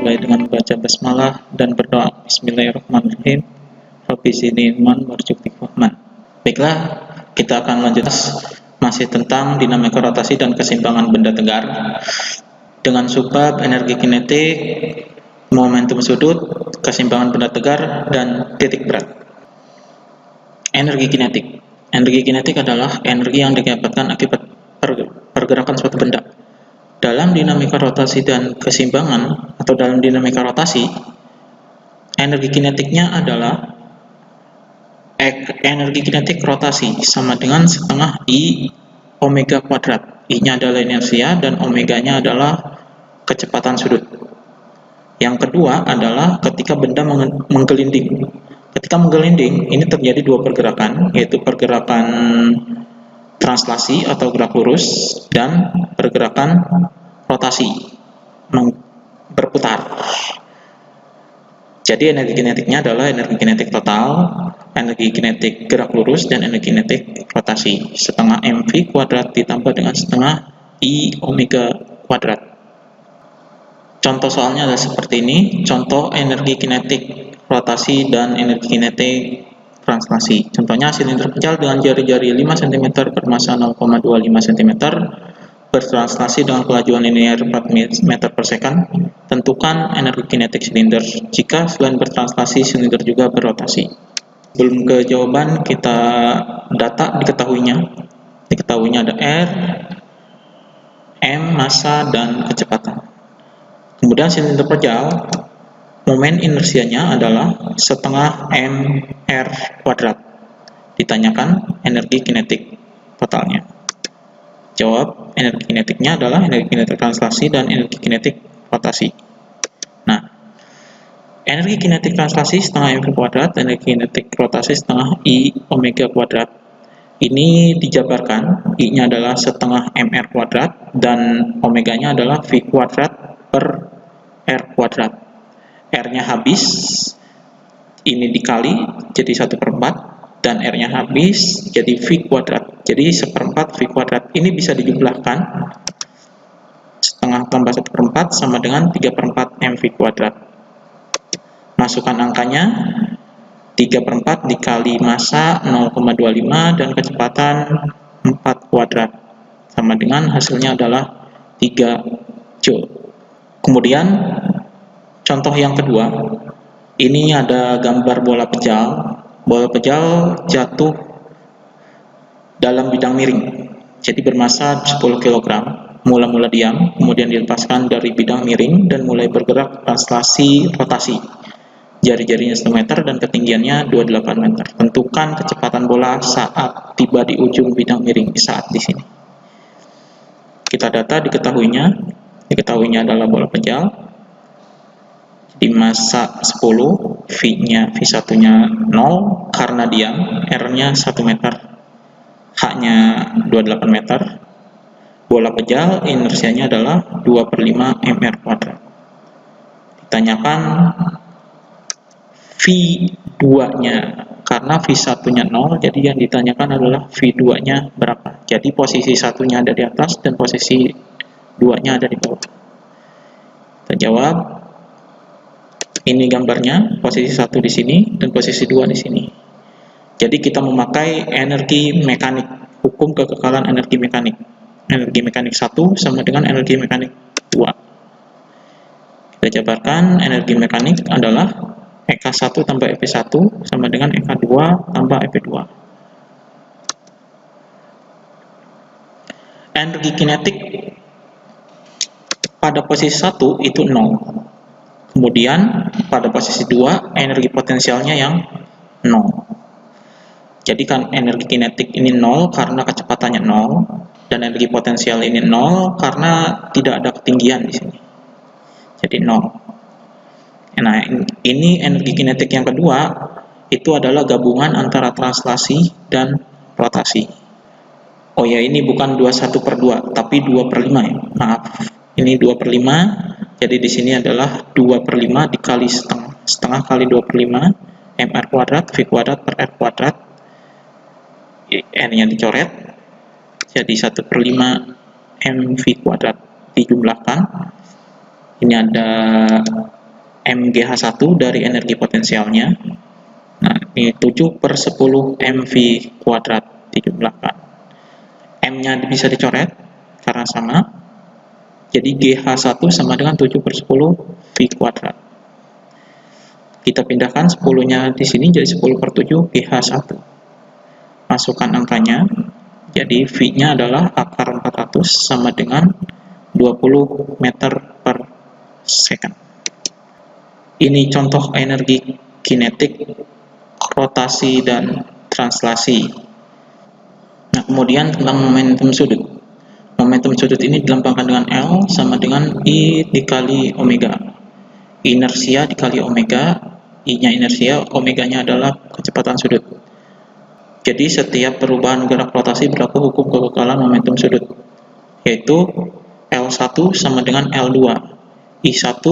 dimulai dengan membaca basmalah dan berdoa Bismillahirrahmanirrahim. Rabbi zidni ilman warzuqni fahman. Baiklah, kita akan lanjut masih tentang dinamika rotasi dan keseimbangan benda tegar dengan subbab energi kinetik, momentum sudut, keseimbangan benda tegar, dan titik berat. Energi kinetik. Energi kinetik adalah energi yang didapatkan akibat pergerakan suatu benda. Dalam dinamika rotasi dan keseimbangan atau dalam dinamika rotasi, energi kinetiknya adalah energi kinetik rotasi sama dengan setengah I omega kuadrat. I-nya adalah inersia dan omeganya adalah kecepatan sudut. Yang kedua adalah ketika benda menggelinding. Ketika menggelinding, ini terjadi dua pergerakan, yaitu pergerakan translasi atau gerak lurus dan pergerakan rotasi berputar. Jadi energi kinetiknya adalah energi kinetik total, energi kinetik gerak lurus, dan energi kinetik rotasi. Setengah mv kuadrat ditambah dengan setengah I omega kuadrat. Contoh soalnya adalah seperti ini. Contoh energi kinetik rotasi dan energi kinetik translasi. Contohnya silinder pecah dengan jari-jari 5 cm bermassa 0,25 cm bertranslasi dengan kelajuan linear 4 meter per second. Tentukan energi kinetik silinder jika selain bertranslasi silinder juga berrotasi. Sebelum ke jawaban, kita data diketahuinya. Diketahuinya ada R, M massa dan kecepatan. Kemudian silinder pejal, momen inersianya adalah setengah mr kuadrat. Ditanyakan energi kinetik totalnya. Jawab, energi kinetiknya adalah energi kinetik translasi dan energi kinetik rotasi. Nah, energi kinetik translasi setengah mv kuadrat, energi kinetik rotasi setengah I omega kuadrat. Ini dijabarkan, I-nya adalah setengah mr kuadrat dan omeganya adalah V kuadrat per R kuadrat. R-nya habis, ini dikali jadi 1/4 dan R-nya habis jadi V kuadrat. Jadi 1/4 V kuadrat. Ini bisa dijumlahkan, setengah tambah 1/4 sama dengan 3/4 mv kuadrat. Masukkan angkanya, 3/4 dikali massa 0,25 dan kecepatan 4 kuadrat. Sama dengan hasilnya adalah 3 Joule. Kemudian contoh yang kedua, ini ada gambar bola pejal. Bola pejal jatuh dalam bidang miring, jadi bermassa 10 kg. Mula-mula diam, kemudian dilepaskan dari bidang miring dan mulai bergerak translasi rotasi. Jari-jarinya 1 meter dan ketinggiannya 28 meter. Tentukan kecepatan bola saat tiba di ujung bidang miring saat di sini. Kita data diketahuinya. Diketahuinya adalah bola pejal di massa 10, V-nya V1-nya 0 karena diam, R-nya 1 meter, H-nya 28 meter. Bola pejal inersianya adalah 2/5 mr kuadrat. Ditanyakan V2-nya, karena V1-nya 0, jadi yang ditanyakan adalah V2-nya berapa. Jadi posisi 1-nya ada di atas dan posisi 2-nya ada di bawah. Kita jawab, ini gambarnya, posisi 1 di sini dan posisi 2 di sini. Jadi kita memakai energi mekanik, hukum kekekalan energi mekanik. Energi mekanik 1 sama dengan energi mekanik 2. Kita jabarkan, energi mekanik adalah EK1 tambah EP1 sama dengan EK2 tambah EP2. Energi kinetik pada posisi 1 itu 0. Kemudian pada posisi 2 energi potensialnya yang 0. Jadi kan energi kinetik ini 0 karena kecepatannya 0 dan energi potensial ini 0 karena tidak ada ketinggian di sini. Jadi 0. Nah, ini energi kinetik yang kedua itu adalah gabungan antara translasi dan rotasi. Oh ya, ini bukan 21/2 tapi 2/5 ya. Maaf. Ini 2/5, jadi di sini adalah 2/5 dikali setengah. Setengah kali 2/5, mr kuadrat, V kuadrat per R kuadrat. N-nya dicoret, jadi 1/5 mv kuadrat dijumlahkan. Ini ada MGH1 dari energi potensialnya. Nah, ini 7/10 MV kuadrat dijumlahkan. M-nya bisa dicoret karena sama. Jadi GH1 sama dengan 7/10 V kuadrat. Kita pindahkan 10-nya di sini jadi 10/7 GH1. Masukkan angkanya. Jadi V-nya adalah akar 400 sama dengan 20 meter per second. Ini contoh energi kinetik, rotasi, dan translasi. Nah, kemudian tentang momentum sudut. Momentum sudut ini dilambangkan dengan L sama dengan I dikali omega. Inersia dikali omega, I-nya inersia, omeganya adalah kecepatan sudut. Jadi setiap perubahan gerak rotasi berlaku hukum kekekalan momentum sudut, yaitu L1 sama dengan L2. I1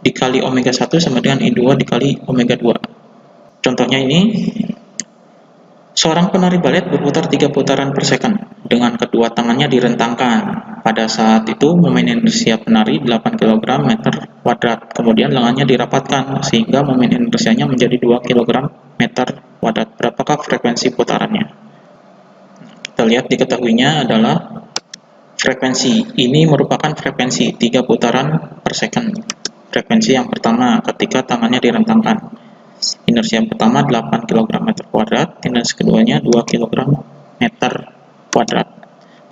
dikali omega 1 sama dengan I2 dikali omega 2. Contohnya ini, seorang penari balet berputar 3 putaran per second dengan kedua tangannya direntangkan. Pada saat itu momen inersia penari 8 kg meter kuadrat. Kemudian lengannya dirapatkan sehingga momen inersianya menjadi 2 kg meter kuadrat. Berapakah frekuensi putarannya? Kita lihat diketahuinya adalah frekuensi. Ini merupakan frekuensi 3 putaran per second. Frekuensi yang pertama ketika tangannya direntangkan. Inersi yang pertama 8 kg meter kuadrat, inersi keduanya 2 kg meter kuadrat.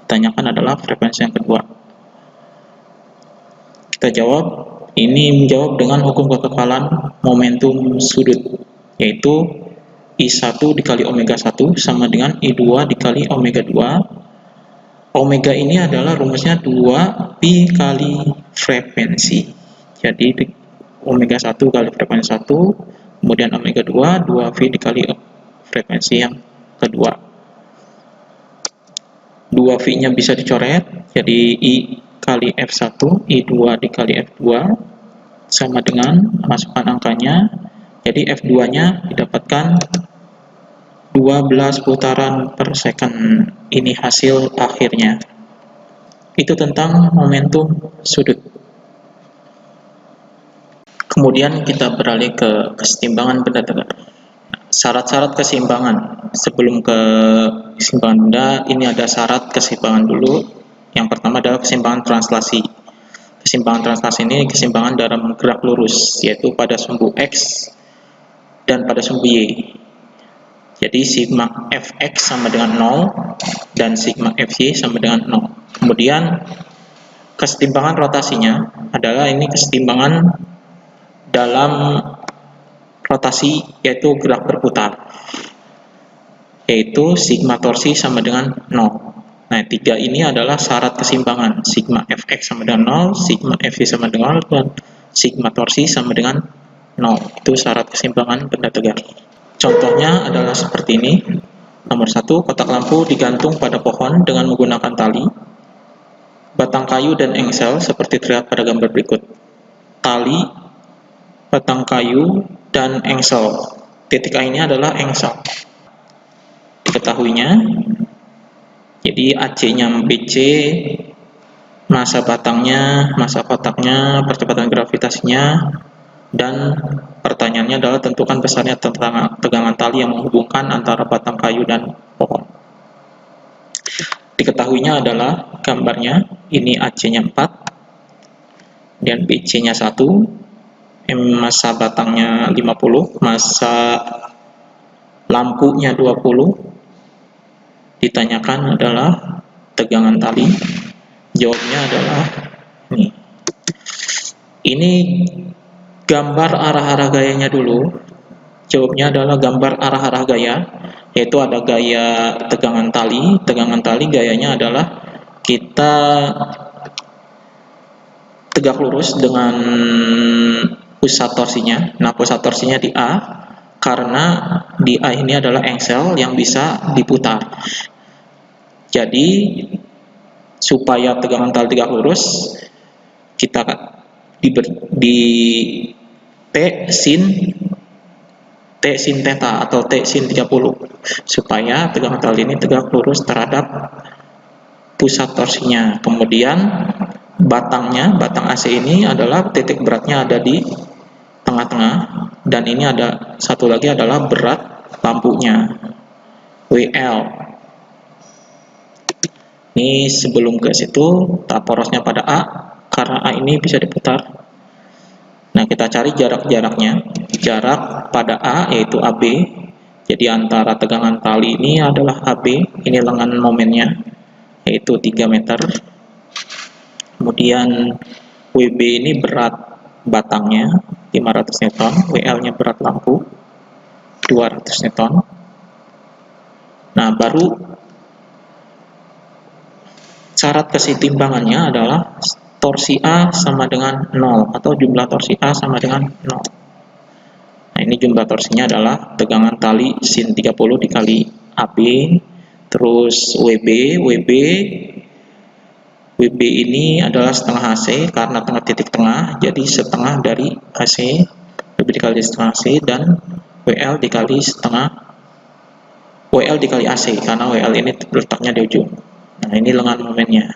Ditanyakan adalah frekuensi yang kedua. Kita jawab, ini menjawab dengan hukum kekekalan momentum sudut, yaitu I1 dikali omega 1 sama dengan I2 dikali omega 2. Omega ini adalah rumusnya 2pi kali frekuensi. Jadi omega 1 kali frekuensi 1, kemudian omega 2, 2V dikali frekuensi yang kedua. 2V-nya bisa dicoret, jadi I kali F1, I2 dikali F2, sama dengan, masukkan angkanya, jadi F2-nya didapatkan 12 putaran per second. Ini hasil akhirnya. Itu tentang momentum sudut. Kemudian kita beralih ke keseimbangan benda tegak. Syarat-syarat keseimbangan. Sebelum ke keseimbangan benda, ini ada syarat keseimbangan dulu. Yang pertama adalah keseimbangan translasi. Keseimbangan translasi ini keseimbangan dalam gerak lurus, yaitu pada sumbu X dan pada sumbu Y. Jadi sigma Fx sama dengan 0 dan sigma Fy sama dengan 0. Kemudian keseimbangan rotasinya adalah ini keseimbangan dalam rotasi, yaitu gerak berputar, yaitu sigma torsi sama dengan 0. Nah, 3 ini adalah syarat keseimbangan. Sigma Fx sama dengan 0, sigma Fy sama dengan 0, dan sigma torsi sama dengan 0. Itu syarat keseimbangan benda tegak. Contohnya adalah seperti ini. Nomor 1, kotak lampu digantung pada pohon dengan menggunakan tali, batang kayu, dan engsel seperti terlihat pada gambar berikut. Tali, batang kayu, dan engsel. Titik A ini adalah engsel. Diketahuinya, jadi AC-nya BC, massa batangnya, massa kotaknya, percepatan gravitasinya, dan pertanyaannya adalah tentukan besarnya tegangan tali yang menghubungkan antara batang kayu dan pohon. Diketahuinya adalah gambarnya, ini AC-nya 4, dan BC-nya 1, massa batangnya 50, massa lampunya 20. Ditanyakan adalah tegangan tali. Jawabnya adalah ini. Ini gambar arah-arah gayanya dulu. Jawabnya adalah gambar arah-arah gaya, yaitu ada gaya tegangan tali. Tegangan tali gayanya adalah kita tegak lurus dengan pusat torsinya. Nah, pusat torsinya di A, karena di A ini adalah engsel yang bisa diputar. Jadi, supaya tegangan tali tegak lurus, kita di T sin theta atau T sin 30, supaya tegangan tali ini tegak lurus terhadap pusat torsinya. Kemudian batang AC ini adalah titik beratnya ada di tengah-tengah, dan ini ada satu lagi adalah berat lampunya, WL. Ini sebelum ke situ, tahap porosnya pada A, karena A ini bisa diputar. Nah, kita cari jarak-jaraknya. Jarak pada A yaitu AB. Jadi antara tegangan tali ini adalah AB, ini lengan momennya, yaitu 3 meter. Kemudian WB ini berat batangnya 500 Newton, WL-nya berat lampu 200 Newton. Nah, baru syarat kesetimbangannya adalah torsi A sama dengan 0 atau jumlah torsi A sama dengan 0. Nah, ini jumlah torsinya adalah tegangan tali sin 30 dikali AB, terus WB ini adalah setengah AC karena tengah titik tengah, jadi setengah dari AC, lebih dikali setengah AC, dan WL dikali AC karena WL ini letaknya di ujung. Nah, ini lengan momennya.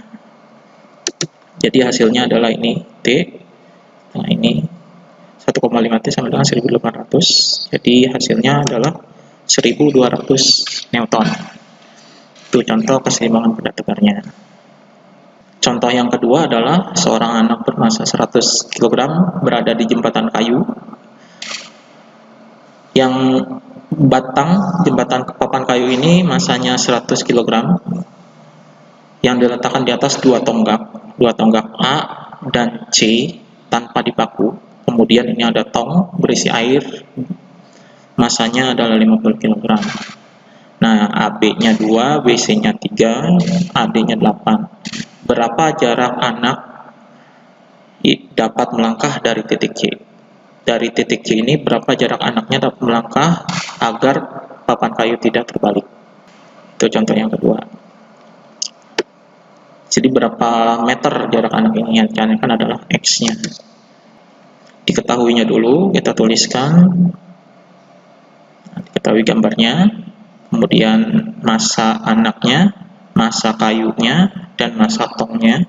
Jadi hasilnya adalah ini T. Nah, ini 1,5 T sama dengan 1800. Jadi hasilnya adalah 1200 Newton. Itu contoh keseimbangan pada tegarnya. Contoh yang kedua adalah seorang anak bermassa 100 kg berada di jembatan kayu yang jembatan papan kayu ini masanya 100 kg yang diletakkan di atas dua tonggak A dan C tanpa dipaku. Kemudian ini ada tong berisi air, masanya adalah 50 kg. Nah, AB-nya 2, BC-nya 3, AD-nya 8. Berapa jarak anak dapat melangkah dari titik C? Dari titik C ini berapa jarak anaknya dapat melangkah agar papan kayu tidak terbalik? Itu contoh yang kedua. Jadi berapa meter jarak anak ini? Yang ditanyakan adalah X-nya. Diketahuinya dulu, kita tuliskan, diketahui gambarnya, kemudian massa anaknya, massa kayunya, dan massa tongnya,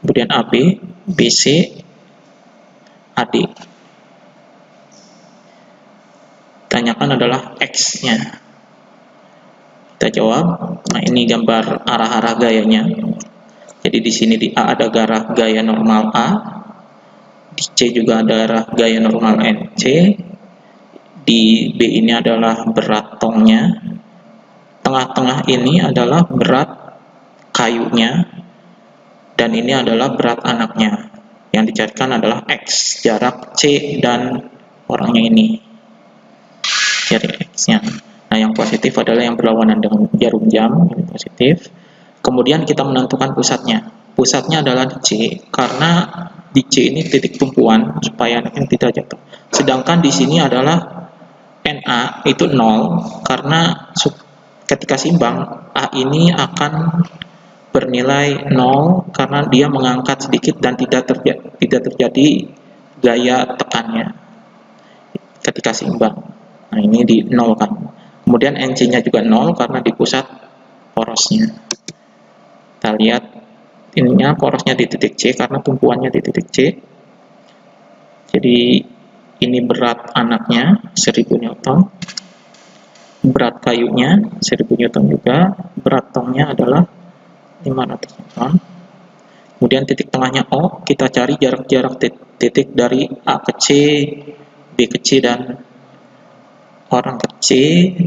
kemudian AB, BC, AD. Tanyakan adalah X-nya. Kita jawab. Nah, ini gambar arah-arah gayanya. Jadi di sini di A ada gaya normal A, di C juga ada arah gaya normal NC, di B ini adalah berat tongnya, tengah-tengah ini adalah berat kayunya, dan ini adalah berat anaknya. Yang dicarikan adalah X, jarak C dan orangnya ini. Cari X-nya. Nah, yang positif adalah yang berlawanan dengan jarum jam, ini positif. Kemudian kita menentukan pusatnya. Pusatnya adalah di C, karena di C ini titik tumpuan supaya anaknya tidak jatuh. Sedangkan di sini adalah NA itu 0, karena ketika simbang A ini akan bernilai 0 karena dia mengangkat sedikit dan tidak terjadi gaya tekannya ketika simbang. Nah, ini di 0 kan. Kemudian NC-nya juga 0 karena di pusat porosnya. Kita lihat ininya porosnya di titik C karena tumpuannya di titik C. Jadi ini berat anaknya 1000 Newton. Berat kayunya 1000 Newton juga. Berat tongnya adalah 500 Newton. Kemudian titik tengahnya O, kita cari jarak-jarak titik dari A ke C, B ke C, dan orang ke C,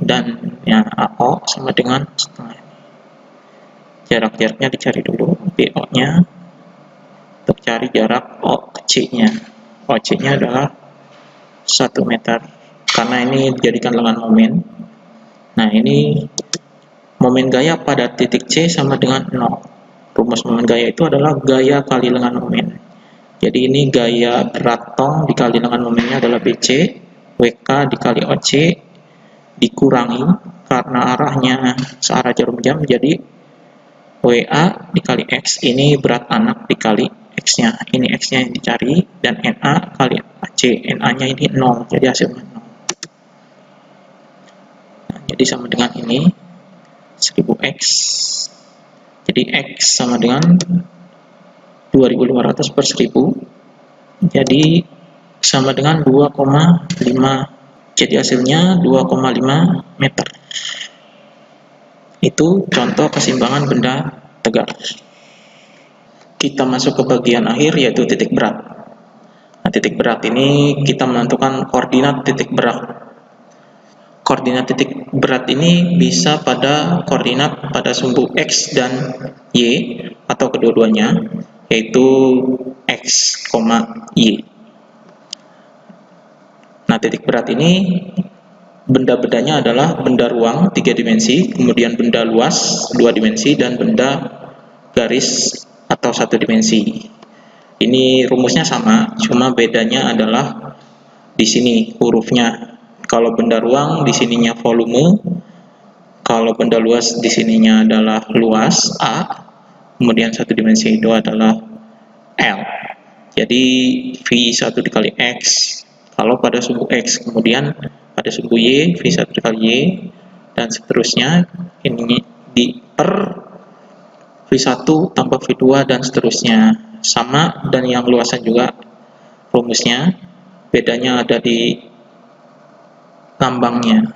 dan ya AO sama dengan setengah. Jarak-jaraknya dicari dulu, BO-nya, untuk cari jarak O ke C-nya. OC-nya adalah 1 meter, karena ini dijadikan lengan momen. Nah, ini momen gaya pada titik C sama dengan 0. Rumus momen gaya itu adalah gaya kali lengan momen. Jadi ini gaya berat tong dikali lengan momennya adalah BC, WK dikali OC, dikurangi karena arahnya searah jarum jam, jadi WA dikali X, ini berat anak dikali X-nya, ini X-nya yang dicari, dan NA kali AC, NA-nya ini 0, jadi hasilnya 0. Nah, jadi sama dengan ini 1000X, jadi X sama dengan 2500 per 1000, jadi sama dengan 2,5. Jadi hasilnya 2,5 meter. Itu contoh keseimbangan benda tegak. Kita masuk ke bagian akhir, yaitu titik berat. Nah, titik berat ini kita menentukan koordinat titik berat. Koordinat titik berat ini bisa pada koordinat pada sumbu X dan Y atau kedua-duanya, yaitu X, Y. Nah, titik berat ini benda-bendanya adalah benda ruang 3 dimensi, kemudian benda luas 2 dimensi, dan benda garis atau 1 dimensi. Ini rumusnya sama, cuma bedanya adalah di sini hurufnya. Kalau benda ruang di sininya volume, kalau benda luas di sininya adalah luas A, kemudian 1 dimensi itu adalah L. Jadi V1 dikali X kalau pada sumbu X, kemudian pada sumbu Y V1 dikali Y, dan seterusnya. Ini di per V1 tambah V2 dan seterusnya. Sama, dan yang luasan juga rumusnya, bedanya ada di lambangnya,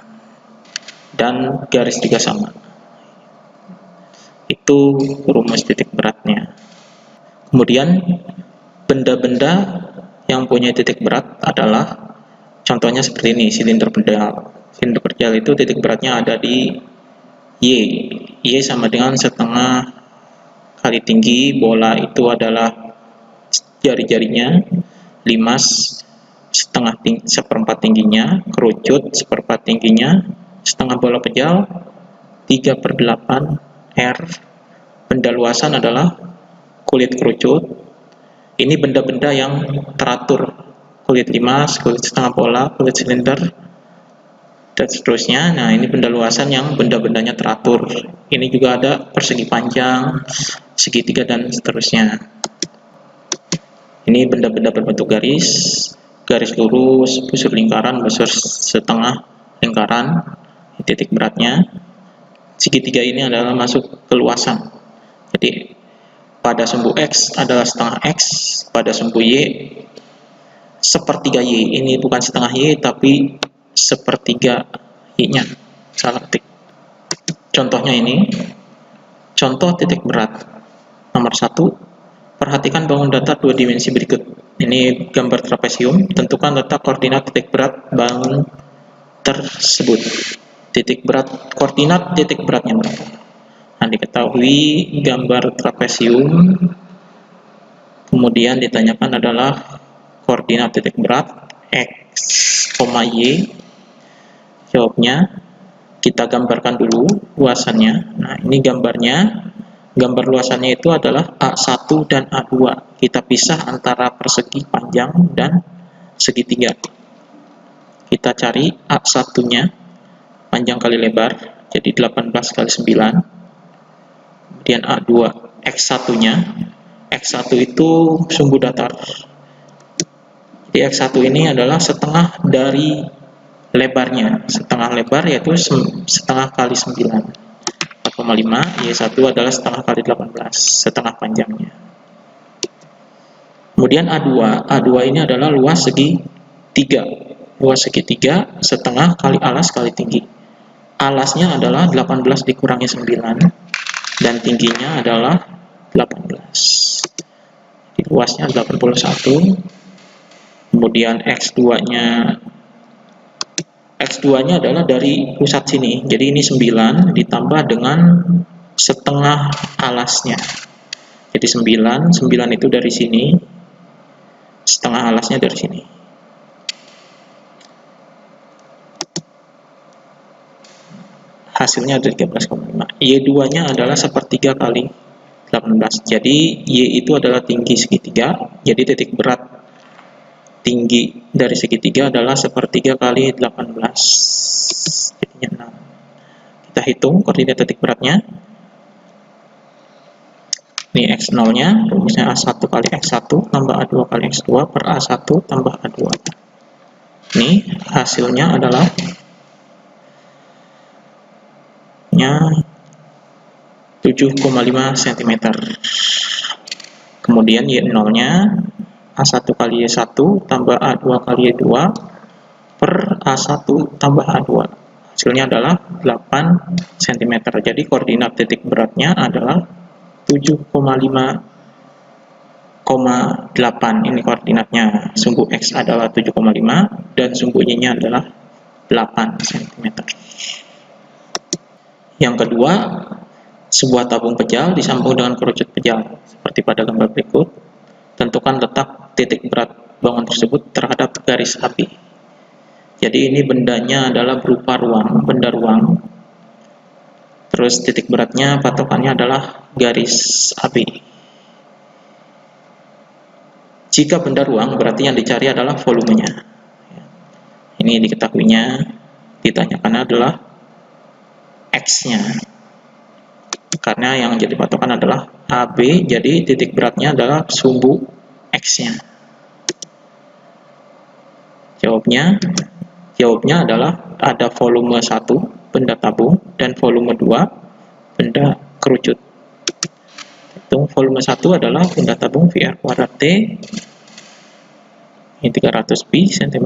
dan garis juga sama. Itu rumus titik beratnya. Kemudian benda-benda yang punya titik berat adalah contohnya seperti ini, silinder pedal. Silinder pedal itu titik beratnya ada di Y. Y sama dengan setengah kali tinggi bola itu adalah jari-jarinya, limas seperempat tingginya, kerucut seperempat tingginya, setengah bola pejal 3/8 R. Benda luasan adalah kulit kerucut. Ini benda-benda yang teratur, kulit limas, kulit setengah bola, kulit silinder, dan seterusnya. Nah, ini benda luasan yang benda-bendanya teratur. Ini juga ada persegi panjang, segitiga, dan seterusnya. Ini benda-benda berbentuk garis, garis lurus, busur lingkaran, busur setengah lingkaran. Titik beratnya. Segitiga ini adalah masuk keluasan. Jadi pada sumbu X adalah setengah X, pada sumbu Y sepertiga Y. Ini bukan setengah Y tapi sepertiga Y-nya. Salah ketik. Contohnya ini, contoh titik berat nomor 1. Perhatikan bangun datar 2 dimensi berikut. Ini gambar trapesium. Tentukan letak koordinat titik berat bangun tersebut. Titik berat, koordinat titik beratnya berapa? Nah, diketahui gambar trapesium, kemudian ditanyakan adalah koordinat titik berat X, Y. Jawabnya kita gambarkan dulu luasannya. Nah, ini gambarnya. Gambar luasannya itu adalah A1 dan A2. Kita pisah antara persegi panjang dan segitiga. Kita cari A1-nya, panjang kali lebar, jadi 18 kali 9. Kemudian A2, X1-nya. X1 itu sumbu datar. Jadi X1 ini adalah setengah dari lebarnya. Setengah lebar yaitu setengah kali 9. 4,5, Y1 adalah setengah kali 18, setengah panjangnya. Kemudian A2. A2 ini adalah luas segitiga. Luas segitiga setengah kali alas kali tinggi. Alasnya adalah 18 dikurangi 9, dan tingginya adalah 18. Jadi luasnya 81. Kemudian X2-nya adalah dari pusat sini. Jadi ini 9 ditambah dengan setengah alasnya. Jadi 9 itu dari sini. Setengah alasnya dari sini. Hasilnya ada 13,5. Y2-nya adalah sepertiga kali 18. Jadi Y itu adalah tinggi segitiga. Jadi titik berat tinggi dari segitiga adalah sepertiga kali 18, jadinya 6. Kita hitung koordinat titik beratnya. Ini X0-nya, rumusnya A1 kali X1 tambah A2 kali X2 per A1 tambah A2. Ini hasilnya adalah 7,5 cm. Kemudian Y0-nya A1 kali Y1 tambah A2 kali Y2 per A1 tambah A2. Hasilnya adalah 8 cm. Jadi koordinat titik beratnya adalah 7,5,8. Ini koordinatnya. Sumbu X adalah 7,5 dan sumbu Y-nya adalah 8 cm. Yang kedua, sebuah tabung pejal disambung dengan kerucut pejal. Seperti pada gambar berikut, tentukan letak titik berat bangun tersebut terhadap garis api. Jadi ini bendanya adalah berupa benda ruang. Terus titik beratnya patokannya adalah garis api. Jika benda ruang berarti yang dicari adalah volumenya. Ini diketahuinya, ditanyakan adalah X-nya. Karena yang jadi patokan adalah AB, jadi titik beratnya adalah sumbu X-nya. Jawabnya adalah ada volume 1 benda tabung dan volume 2 benda kerucut. Hitung volume 1 adalah benda tabung VR kuadrat T ini 300 pi cm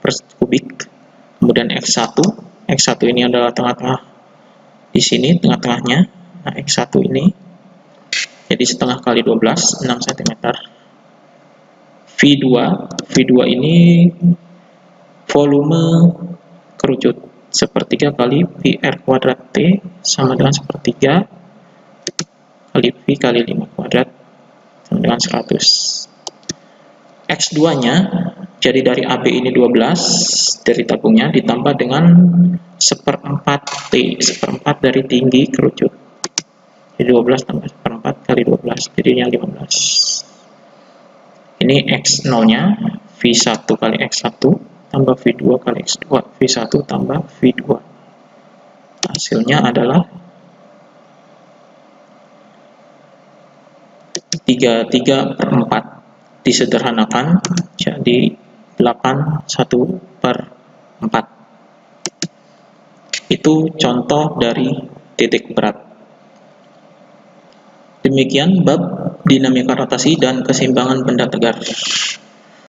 per kubik. Kemudian X1 ini adalah tengah-tengah di sini, tengah-tengahnya. Nah, X1 ini jadi setengah kali 12 6 cm. V2 ini volume kerucut, sepertiga kali VR kuadrat T sama dengan sepertiga kali V kali 5 kuadrat sama dengan 100. X2 nya jadi dari AB ini 12 dari tabungnya ditambah dengan seperempat T, seperempat dari tinggi kerucut. Jadi 12 tambah seperempat kali 12 jadinya 15. Ini X0 nya V1 kali X1 tambah V2 kali X2, V1 tambah V2. Hasilnya adalah 33/4. Disederhanakan jadi 81/4. Itu contoh dari titik berat. Demikian bab dinamika rotasi dan keseimbangan benda tegar.